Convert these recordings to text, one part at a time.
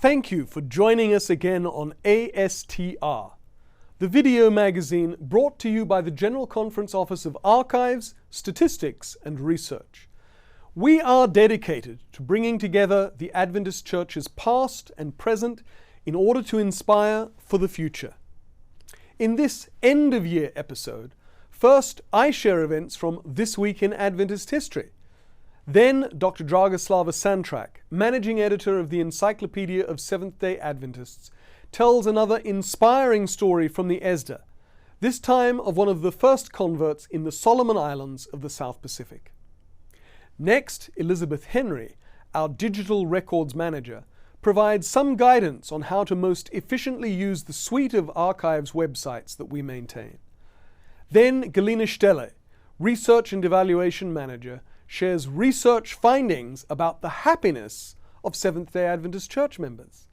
Thank you for joining us again on ASTR, the video magazine brought to you by the General Conference Office of Archives, Statistics and Research. We are dedicated to bringing together the Adventist Church's past and present in order to inspire for the future. In this end-of-year episode, first I share events from This Week in Adventist History. Then Dr. Dragoslava Santrac, managing editor of the Encyclopedia of Seventh-day Adventists, tells another inspiring story from the ASTR, this time of one of the first converts in the Solomon Islands of the South Pacific. Next, Elizabeth Henry, our digital records manager, provides some guidance on how to most efficiently use the suite of archives websites that we maintain. Then Galina Stelle, research and evaluation manager, shares research findings about the happiness of Seventh-day Adventist Church members.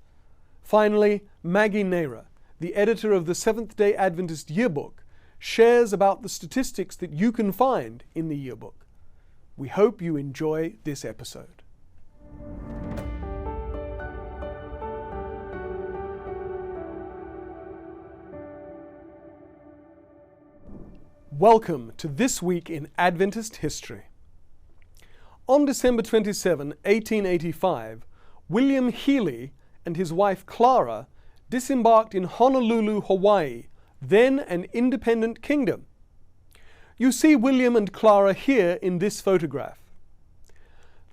Finally, Maggie Naira, the editor of the Seventh-day Adventist Yearbook, shares about the statistics that you can find in the yearbook. We hope you enjoy this episode. Welcome to This Week in Adventist History. On December 27, 1885, William Healy and his wife Clara disembarked in Honolulu, Hawaii, then an independent kingdom. You see William and Clara here in this photograph.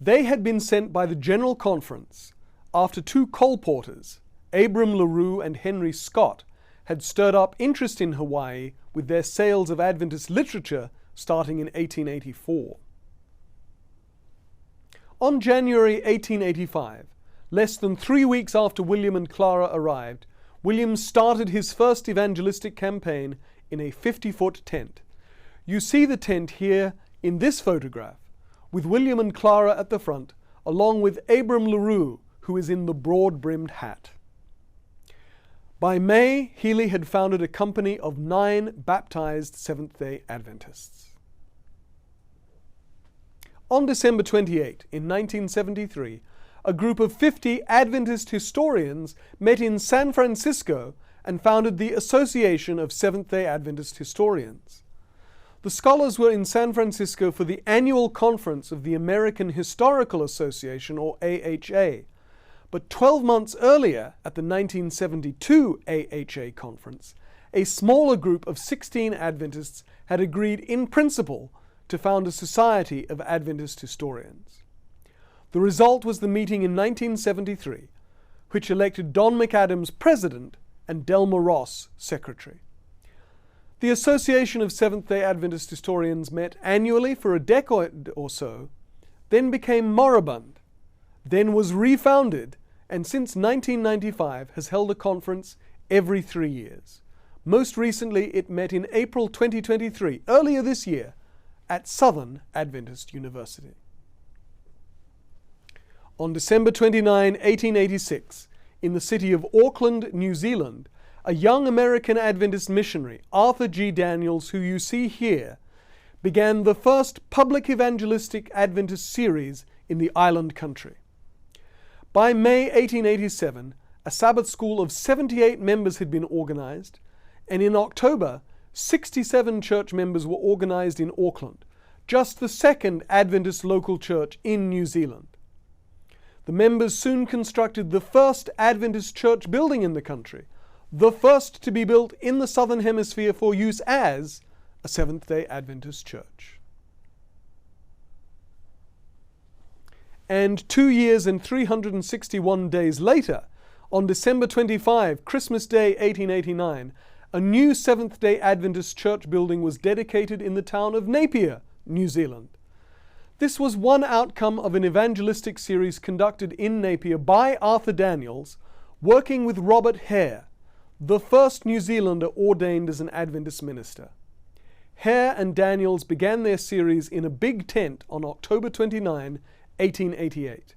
They had been sent by the General Conference after two colporteurs, Abram LaRue and Henry Scott, had stirred up interest in Hawaii with their sales of Adventist literature starting in 1884. On January 1885, less than 3 weeks after William and Clara arrived, William started his first evangelistic campaign in a 50-foot tent. You see the tent here in this photograph, with William and Clara at the front, along with Abram LaRue, who is in the broad-brimmed hat. By May, Healy had founded a company of 9 baptized Seventh-day Adventists. On December 28, in 1973, a group of 50 Adventist historians met in San Francisco and founded the Association of Seventh-day Adventist Historians. The scholars were in San Francisco for the annual conference of the American Historical Association, or AHA, but 12 months earlier, at the 1972 AHA conference, a smaller group of 16 Adventists had agreed in principle to found a Society of Adventist Historians. The result was the meeting in 1973, which elected Don McAdams president and Delma Ross secretary. The Association of Seventh-day Adventist Historians met annually for a decade or so, then became moribund, then was refounded, and since 1995 has held a conference every 3 years. Most recently, it met in April 2023, earlier this year, at Southern Adventist University. On December 29, 1886, in the city of Auckland, New Zealand, a young American Adventist missionary, Arthur G. Daniels, who you see here, began the first public evangelistic Adventist series in the island country. By May 1887, a Sabbath school of 78 members had been organized, and in October, 67 church members were organized in Auckland, just the second Adventist local church in New Zealand. The members soon constructed the first Adventist church building in the country, the first to be built in the Southern Hemisphere for use as a Seventh-day Adventist church. And 2 years and 361 days later, on December 25, Christmas Day 1889, a new Seventh-day Adventist church building was dedicated in the town of Napier, New Zealand. This was one outcome of an evangelistic series conducted in Napier by Arthur Daniels, working with Robert Hare, the first New Zealander ordained as an Adventist minister. Hare and Daniels began their series in a big tent on October 29, 1888.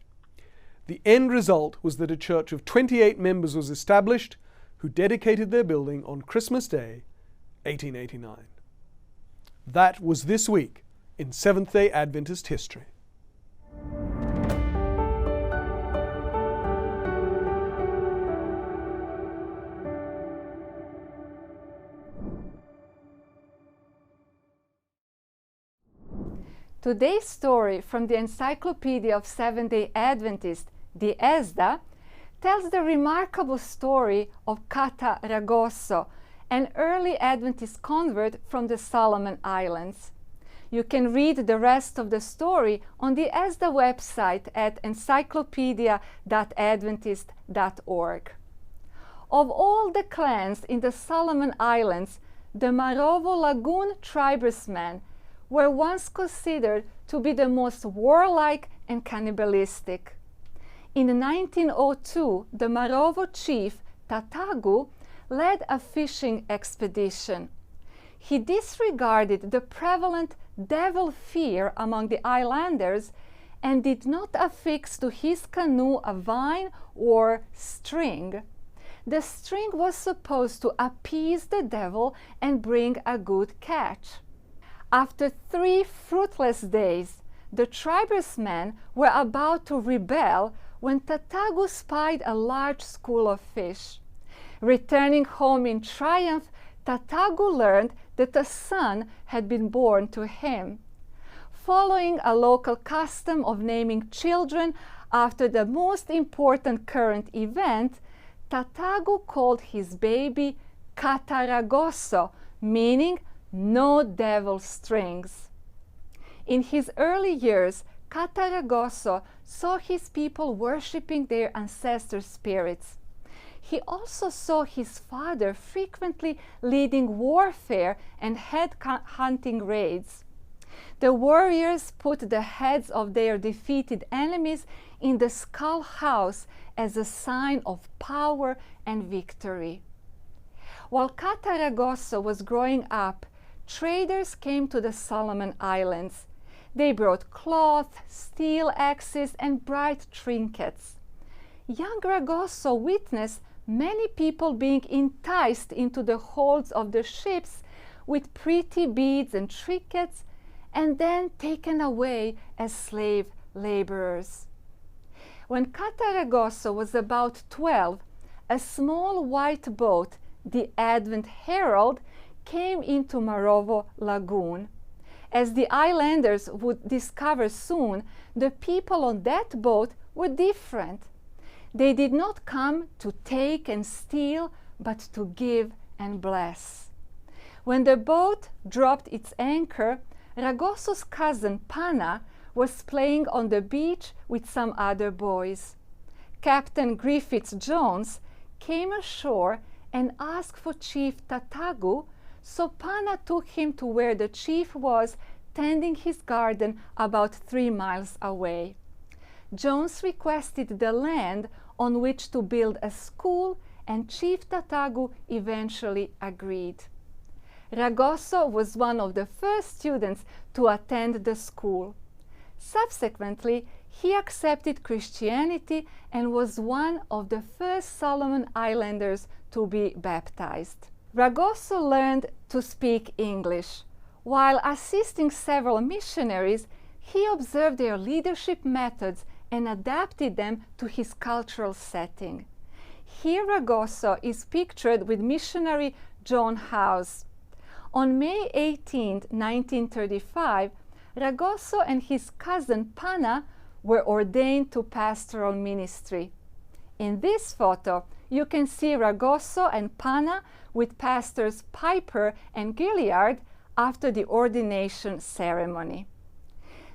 The end result was that a church of 28 members was established, who dedicated their building on Christmas Day, 1889. That was This Week in Seventh-day Adventist History. Today's story from the Encyclopedia of Seventh-day Adventists, the ASTR, tells the remarkable story of Kata Ragoso, an early Adventist convert from the Solomon Islands. You can read the rest of the story on the ASTR website at encyclopedia.adventist.org. Of all the clans in the Solomon Islands, the Marovo Lagoon tribesmen were once considered to be the most warlike and cannibalistic. In 1902, the Marovo chief Tatagu led a fishing expedition. He disregarded the prevalent devil fear among the islanders and did not affix to his canoe a vine or string. The string was supposed to appease the devil and bring a good catch. After 3 fruitless days, the tribesmen were about to rebel when Tatagu spied a large school of fish. Returning home in triumph, Tatagu learned that a son had been born to him. Following a local custom of naming children after the most important current event, Tatagu called his baby Kata Ragoso, meaning no devil strings. In his early years, Kata Ragoso saw his people worshipping their ancestor spirits. He also saw his father frequently leading warfare and head-hunting raids. The warriors put the heads of their defeated enemies in the skull house as a sign of power and victory. While Kata Ragoso was growing up, traders came to the Solomon Islands. They brought cloth, steel axes, and bright trinkets. Young Ragoso witnessed many people being enticed into the holds of the ships with pretty beads and trinkets and then taken away as slave laborers. When Kata Ragoso was about 12, a small white boat, the Advent Herald, came into Marovo Lagoon. As the islanders would discover soon, the people on that boat were different. They did not come to take and steal, but to give and bless. When the boat dropped its anchor, Ragoso's cousin Pana was playing on the beach with some other boys. Captain Griffith Jones came ashore and asked for Chief Tatagu, so Pana took him to where the chief was tending his garden about 3 miles away. Jones requested the land on which to build a school, and Chief Tatagu eventually agreed. Ragoso was one of the first students to attend the school. Subsequently, he accepted Christianity and was one of the first Solomon Islanders to be baptized. Ragoso learned to speak English. While assisting several missionaries, he observed their leadership methods and adapted them to his cultural setting. Here Ragoso is pictured with missionary John House. On May 18, 1935, Ragoso and his cousin Pana were ordained to pastoral ministry. In this photo, you can see Ragoso and Pana with pastors Piper and Gilliard after the ordination ceremony.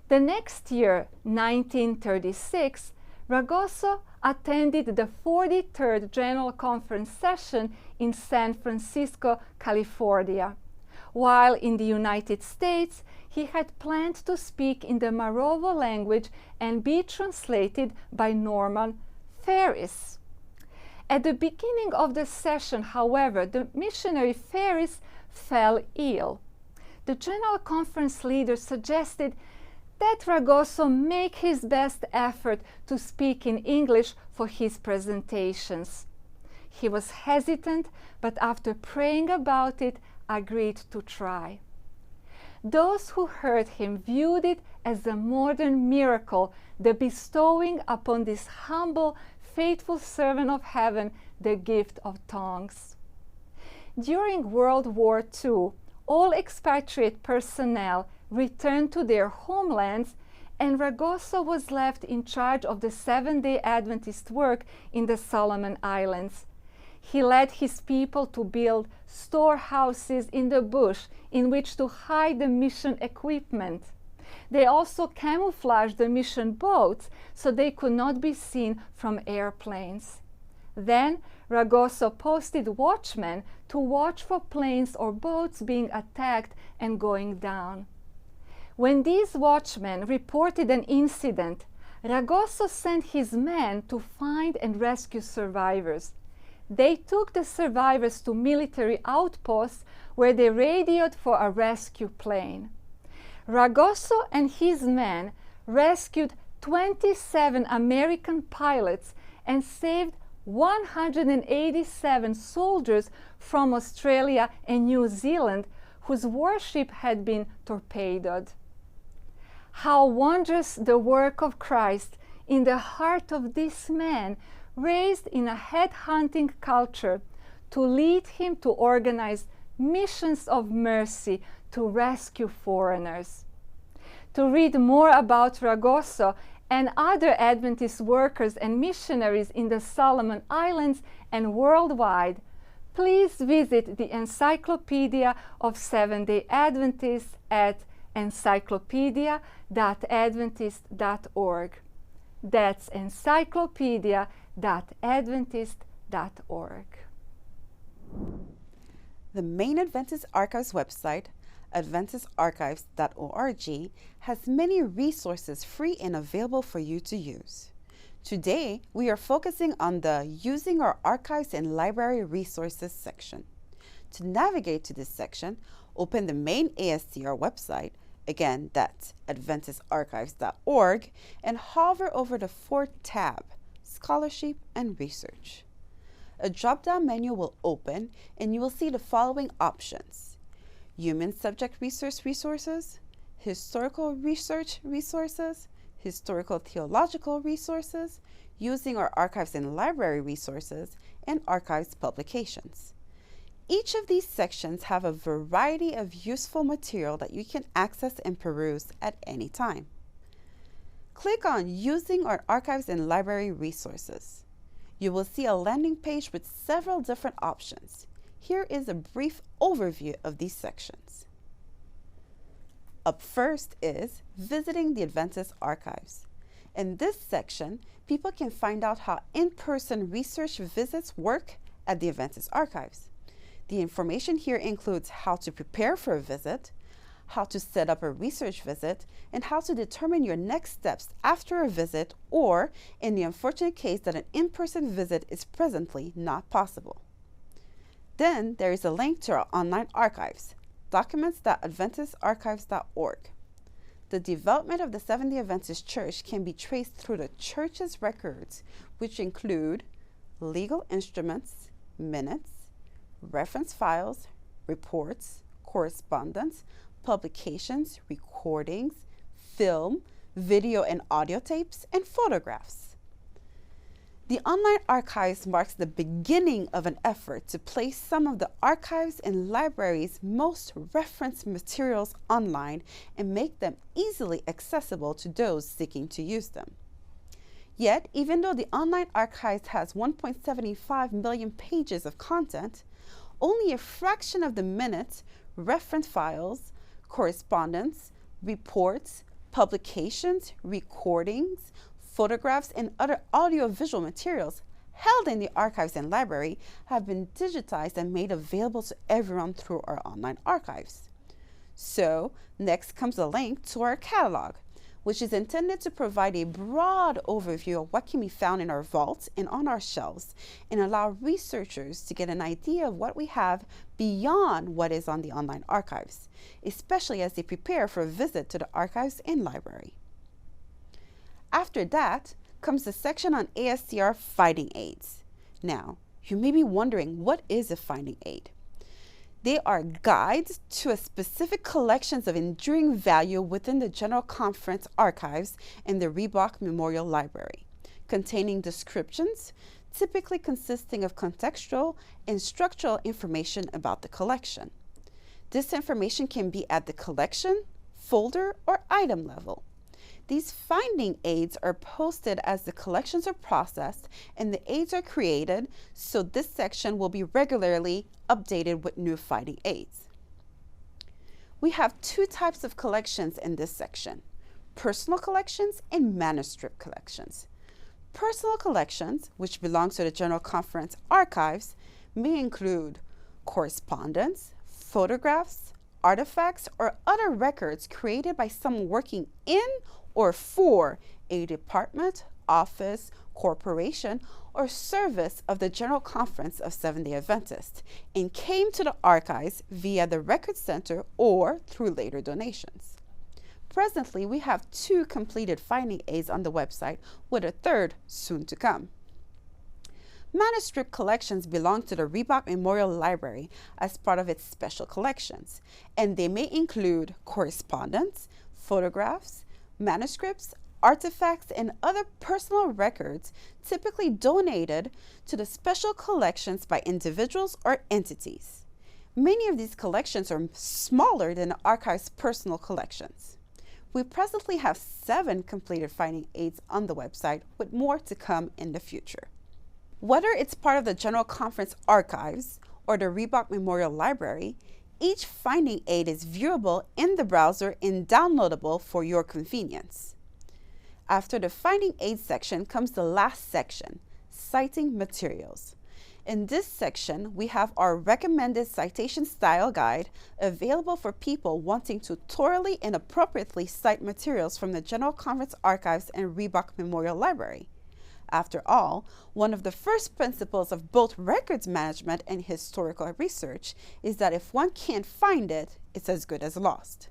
The next year, 1936, Ragoso attended the 43rd General Conference session in San Francisco, California. While in the United States, he had planned to speak in the Marovo language and be translated by Norman Ferris. At the beginning of the session, however, the missionary Ferris fell ill. The General Conference leader suggested that Ragoso make his best effort to speak in English for his presentations. He was hesitant, but after praying about it, agreed to try. Those who heard him viewed it as a modern miracle, the bestowing upon this humble, faithful servant of heaven the gift of tongues. During World War II, all expatriate personnel, returned to their homelands, and Ragoso was left in charge of the Seventh-day Adventist work in the Solomon Islands. He led his people to build storehouses in the bush in which to hide the mission equipment. They also camouflaged the mission boats so they could not be seen from airplanes. Then Ragoso posted watchmen to watch for planes or boats being attacked and going down. When these watchmen reported an incident, Ragoso sent his men to find and rescue survivors. They took the survivors to military outposts where they radioed for a rescue plane. Ragoso and his men rescued 27 American pilots and saved 187 soldiers from Australia and New Zealand whose warship had been torpedoed. How wondrous the work of Christ in the heart of this man, raised in a head-hunting culture, to lead him to organize missions of mercy to rescue foreigners. To read more about Ragoso and other Adventist workers and missionaries in the Solomon Islands and worldwide, please visit the Encyclopedia of Seventh-day Adventists at encyclopedia.adventist.org. That's encyclopedia.adventist.org. The main Adventist Archives website, adventistarchives.org, has many resources free and available for you to use. Today, we are focusing on the Using Our Archives and Library Resources section. To navigate to this section, open the main ASTR website, again, that's adventistarchives.org, and hover over the fourth tab, Scholarship and Research. A drop-down menu will open and you will see the following options: Human Subject Research Resources, Historical Research Resources, Historical Theological Resources, Using Our Archives and Library Resources, and Archives Publications. Each of these sections have a variety of useful material that you can access and peruse at any time. Click on Using Our Archives and Library Resources. You will see a landing page with several different options. Here is a brief overview of these sections. Up first is Visiting the Adventist Archives. In this section, people can find out how in-person research visits work at the Adventist Archives. The information here includes how to prepare for a visit, how to set up a research visit, and how to determine your next steps after a visit, or in the unfortunate case that an in-person visit is presently not possible. Then there is a link to our online archives, documents.adventistarchives.org. The development of the Seventh-day Adventist Church can be traced through the church's records, which include legal instruments, minutes, reference files, reports, correspondence, publications, recordings, film, video and audio tapes, and photographs. The online archives marks the beginning of an effort to place some of the archives and libraries' most referenced materials online and make them easily accessible to those seeking to use them. Yet, even though the online archives has 1.75 million pages of content, only a fraction of the minutes, reference files, correspondence, reports, publications, recordings, photographs, and other audiovisual materials held in the archives and library have been digitized and made available to everyone through our online archives. So, next comes a link to our catalog, which is intended to provide a broad overview of what can be found in our vaults and on our shelves, and allow researchers to get an idea of what we have beyond what is on the online archives, especially as they prepare for a visit to the archives and library. After that comes the section on ASTR finding aids. Now, you may be wondering, what is a finding aid? They are guides to a specific collections of enduring value within the General Conference archives and the Reebok Memorial Library, containing descriptions, typically consisting of contextual and structural information about the collection. This information can be at the collection, folder or item level. These finding aids are posted as the collections are processed and the aids are created, so this section will be regularly updated with new finding aids. We have two types of collections in this section: personal collections and manuscript collections. Personal collections, which belong to the General Conference archives, may include correspondence, photographs, artifacts, or other records created by someone working in or for a department, office, corporation, or service of the General Conference of Seventh-day Adventists and came to the archives via the Record Center or through later donations. Presently, we have 2 completed finding aids on the website, with a 3rd soon to come. Manuscript collections belong to the Reebok Memorial Library as part of its special collections, and they may include correspondence, photographs, manuscripts, artifacts, and other personal records typically donated to the special collections by individuals or entities. Many of these collections are smaller than the archive's personal collections. We presently have 7 completed finding aids on the website, with more to come in the future. Whether it's part of the General Conference archives or the Reebok Memorial Library, each finding aid is viewable in the browser and downloadable for your convenience. After the finding aid section comes the last section, citing materials. In this section, we have our recommended citation style guide available for people wanting to thoroughly and appropriately cite materials from the General Conference archives and Reebok Memorial Library. After all, one of the first principles of both records management and historical research is that if one can't find it, it's as good as lost.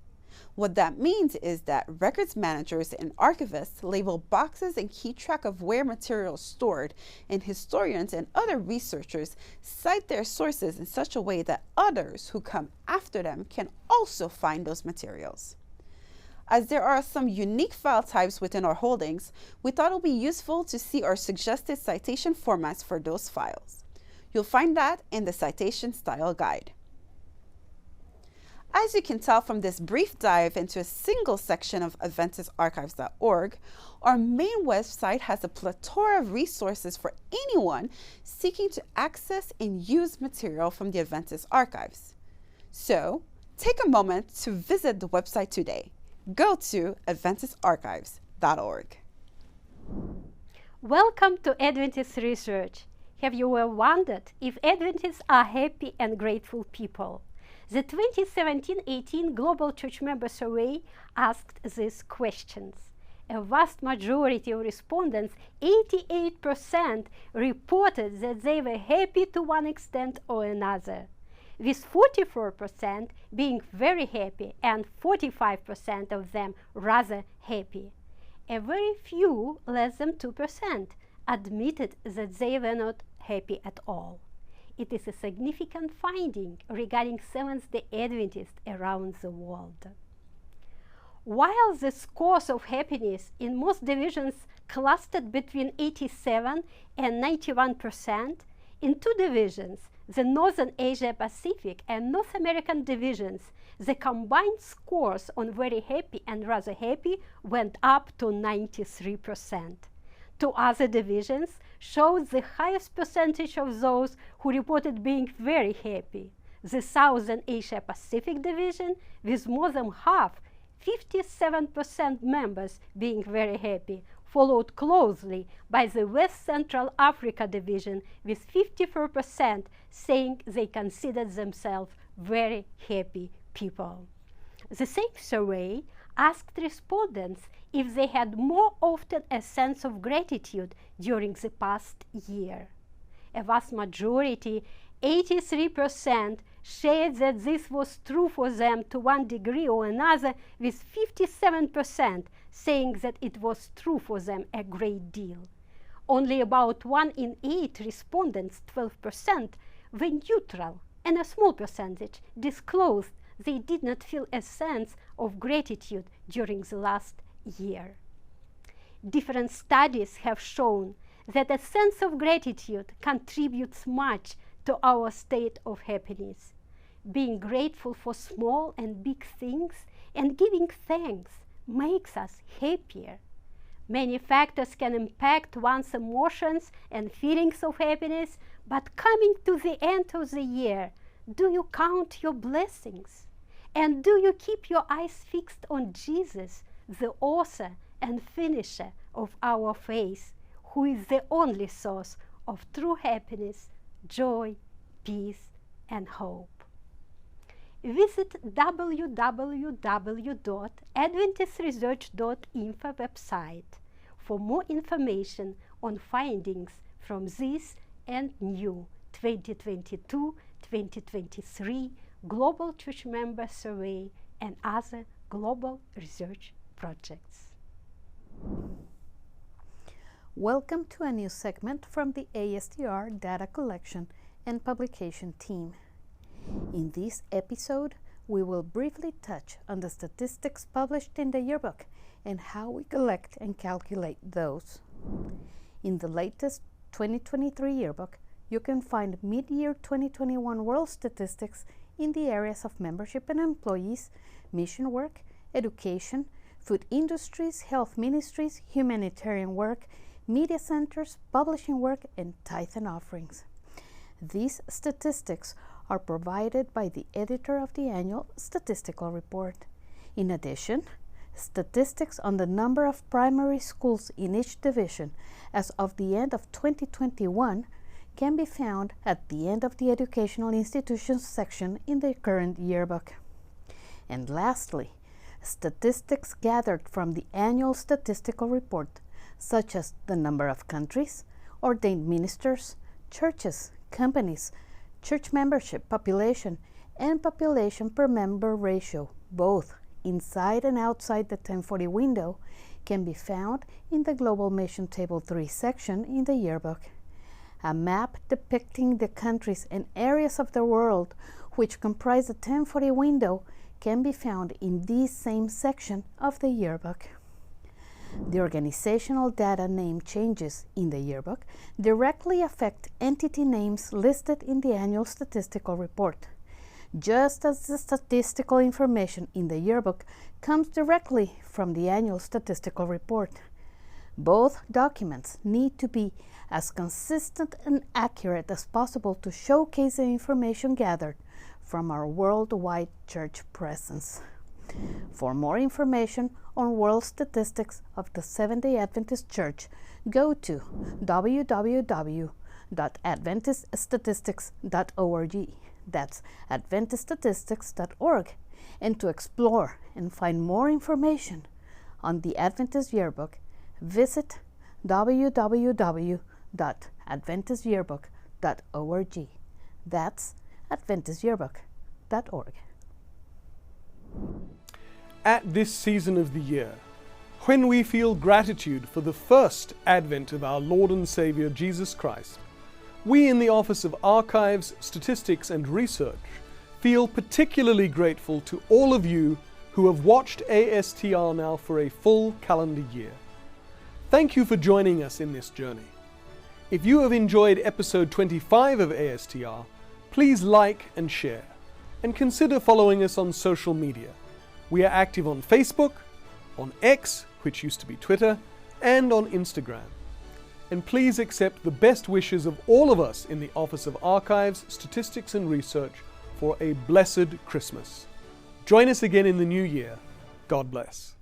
What that means is that records managers and archivists label boxes and keep track of where material is stored, and historians and other researchers cite their sources in such a way that others who come after them can also find those materials. As there are some unique file types within our holdings, we thought it would be useful to see our suggested citation formats for those files. You'll find that in the Citation Style Guide. As you can tell from this brief dive into a single section of AdventistArchives.org, our main website has a plethora of resources for anyone seeking to access and use material from the Adventist archives. So, take a moment to visit the website today. Go to AdventistArchives.org. Welcome to Adventist Research. Have you ever wondered if Adventists are happy and grateful people? The 2017-18 Global Church Member Survey asked these questions. A vast majority of respondents, 88%, reported that they were happy to one extent or another, with 44% being very happy and 45% of them rather happy. A very few, less than 2%, admitted that they were not happy at all. It is a significant finding regarding Seventh-day Adventists around the world. While the scores of happiness in most divisions clustered between 87 and 91%, in 2 divisions, the Northern Asia Pacific and North American divisions, the combined scores on very happy and rather happy went up to 93%. 2 other divisions showed the highest percentage of those who reported being very happy. The Southern Asia Pacific division, with more than half, 57% members being very happy, followed closely by the West Central Africa division, with 54% saying they considered themselves very happy people. The same survey asked respondents if they had more often a sense of gratitude during the past year. A vast majority, 83%, shared that this was true for them to one degree or another, with 57% saying that it was true for them a great deal. Only about 1 in 8 respondents, 12%, were neutral, and a small percentage disclosed they did not feel a sense of gratitude during the last year. Different studies have shown that a sense of gratitude contributes much to our state of happiness. Being grateful for small and big things and giving thanks makes us happier. Many factors can impact one's emotions and feelings of happiness, but coming to the end of the year, do you count your blessings? And do you keep your eyes fixed on Jesus, the author and finisher of our faith, who is the only source of true happiness, joy, peace, and hope? Visit www.adventistresearch.info website for more information on findings from this and new 2022-2023 Global Church Member Survey and other global research projects. Welcome to a new segment from the ASTR Data Collection and Publication team. In this episode, we will briefly touch on the statistics published in the yearbook and how we collect and calculate those. In the latest 2023 yearbook, you can find mid-year 2021 world statistics in the areas of membership and employees, mission work, education, food industries, health ministries, humanitarian work, media centers, publishing work, and tithe and offerings. These statistics are provided by the editor of the annual statistical report. In addition, statistics on the number of primary schools in each division as of the end of 2021 can be found at the end of the educational institutions section in the current yearbook. And lastly, statistics gathered from the annual statistical report, such as the number of countries, ordained ministers, churches, companies, church membership population, and population per member ratio, both inside and outside the 1040 window, can be found in the Global Mission Table 3 section in the yearbook. A map depicting the countries and areas of the world which comprise the 1040 window can be found in this same section of the yearbook. The organizational data name changes in the yearbook directly affect entity names listed in the annual statistical report, just as the statistical information in the yearbook comes directly from the annual statistical report. Both documents need to be as consistent and accurate as possible to showcase the information gathered from our worldwide church presence. For more information on world statistics of the Seventh-day Adventist Church, go to www.adventiststatistics.org. That's adventiststatistics.org. And to explore and find more information on the Adventist Yearbook, visit www.adventistyearbook.org. That's adventistyearbook.org. At this season of the year, when we feel gratitude for the first advent of our Lord and Savior Jesus Christ, we in the Office of Archives, Statistics and Research feel particularly grateful to all of you who have watched ASTR now for a full calendar year. Thank you for joining us in this journey. If you have enjoyed episode 25 of ASTR, please like and share, and consider following us on social media. We are active on Facebook, on X, which used to be Twitter, and on Instagram. And please accept the best wishes of all of us in the Office of Archives, Statistics and Research for a blessed Christmas. Join us again in the new year. God bless.